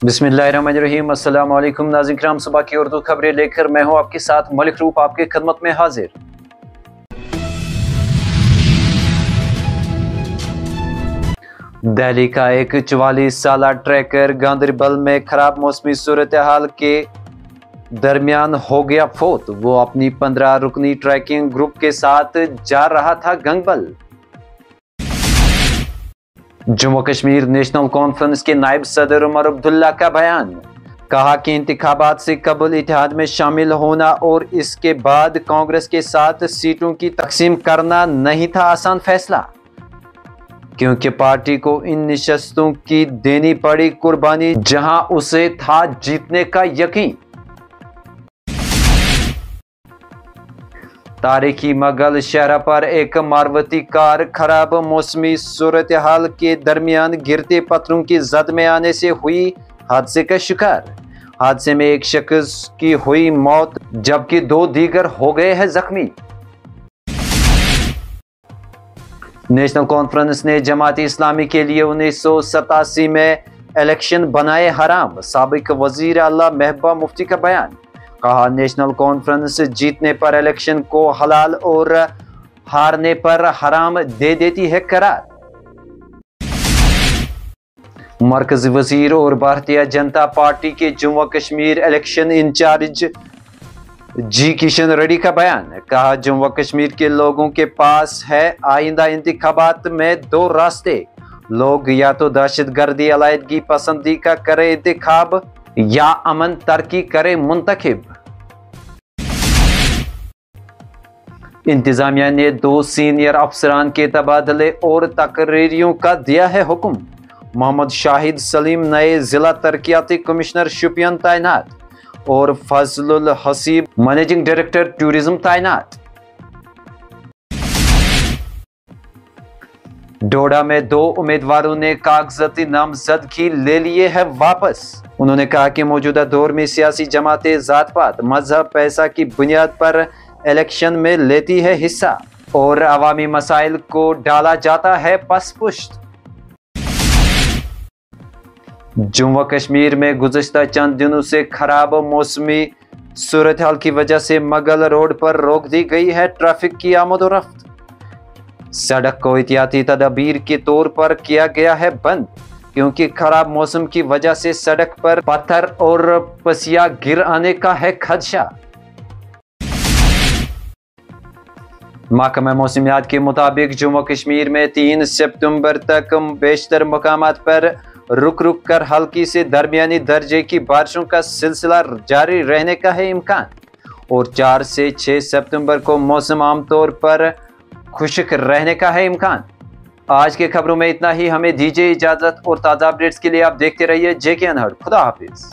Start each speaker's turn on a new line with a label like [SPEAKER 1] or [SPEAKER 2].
[SPEAKER 1] बिस्मिल्लाहिर्रहमानिर्रहीम। अस्सलाम वालेकुम नाज़रीन किराम, सुबह की उर्दू खबरें लेकर मैं हूं आपके साथ मलिक रूप आपके खिदमत में हाजिर। दिल्ली का एक 44 साला ट्रैकर गांदरबल में खराब मौसमी सूरत हाल के दरमियान हो गया फौत। वो अपनी 15 रुकनी ट्रैकिंग ग्रुप के साथ जा रहा था गंगबल। जम्मू कश्मीर नेशनल कॉन्फ्रेंस के नायब सदर उमर अब्दुल्ला का बयान। कहा कि इंतखाबात से कबल इत्तेहाद में शामिल होना और इसके बाद कांग्रेस के साथ सीटों की तकसीम करना नहीं था आसान फैसला, क्योंकि पार्टी को इन नशस्तों की देनी पड़ी कुर्बानी जहां उसे था जीतने का यकीन। तारीखी मुगल शहर पर एक मारुति कार खराब मौसमी सूरत हाल के दरमियान गिरते पत्थरों की जद में आने से हुई हादसे का शिकार। हादसे में एक शख्स की हुई मौत जबकि 2 दीगर हो गए हैं जख्मी। नेशनल कॉन्फ्रेंस ने जमात इस्लामी के लिए 1987 में इलेक्शन बनाए हराम। साबिक वजीर आला महबूबा मुफ्ती का बयान। कहा, नेशनल कॉन्फ्रेंस जीतने पर इलेक्शन को हलाल और हारने पर हराम दे देती है करार। मरकजी वजीर और भारतीय जनता पार्टी के जम्मू कश्मीर इलेक्शन इंचार्ज जी किशन रेड्डी का बयान। कहा, जम्मू कश्मीर के लोगों के पास है आइंदा इंतखाबात में 2 रास्ते। लोग या तो दहशतगर्दी अलायदगी पसंदी का करे इंतखाब या अमन तरक्की करे मुंतखब। इंतजामिया ने 2 सीनियर अफसरान के तबादले और तकरीरियों का दिया है हुक्म। मोहम्मद शाहिद सलीम नए जिला तरक्याती कमिश्नर शोपियान तैनात और Fazlul Haseeb managing director tourism तैनात। डोडा में 2 उम्मीदवारों ने कागजाती नामजदगी ले लिए है वापस। उन्होंने कहा कि मौजूदा दौर में सियासी जमातें जात पात मजहब पैसा की बुनियाद पर इलेक्शन में लेती है हिस्सा और अवामी मसाइल को डाला जाता है पसपुश्त। जम्मू कश्मीर में गुज़श्ता चंद दिनों से खराब मौसमी सूरत हाल की वजह से मुगल रोड पर रोक दी गई है ट्रैफिक की आमदोरफ्त। सड़क को एहतियाती तदबीर के तौर पर किया गया है बंद, क्योंकि खराब मौसम की वजह से सड़क पर पत्थर और पसिया गिर आने का है खदशा। महकमा मौसमियात के मुताबिक जम्मू कश्मीर में 3 सितंबर तक बेशतर मकामात पर रुक रुक कर हल्की से दरमियानी दर्जे की बारिशों का सिलसिला जारी रहने का है इम्कान और 4 से 6 सितंबर को मौसम आमतौर पर खुश्क रहने का है इम्कान। आज के खबरों में इतना ही। हमें दीजिए इजाजत और ताज़ा अपडेट्स के लिए आप देखते रहिए JK अनहर्ड। खुदा हाफिज।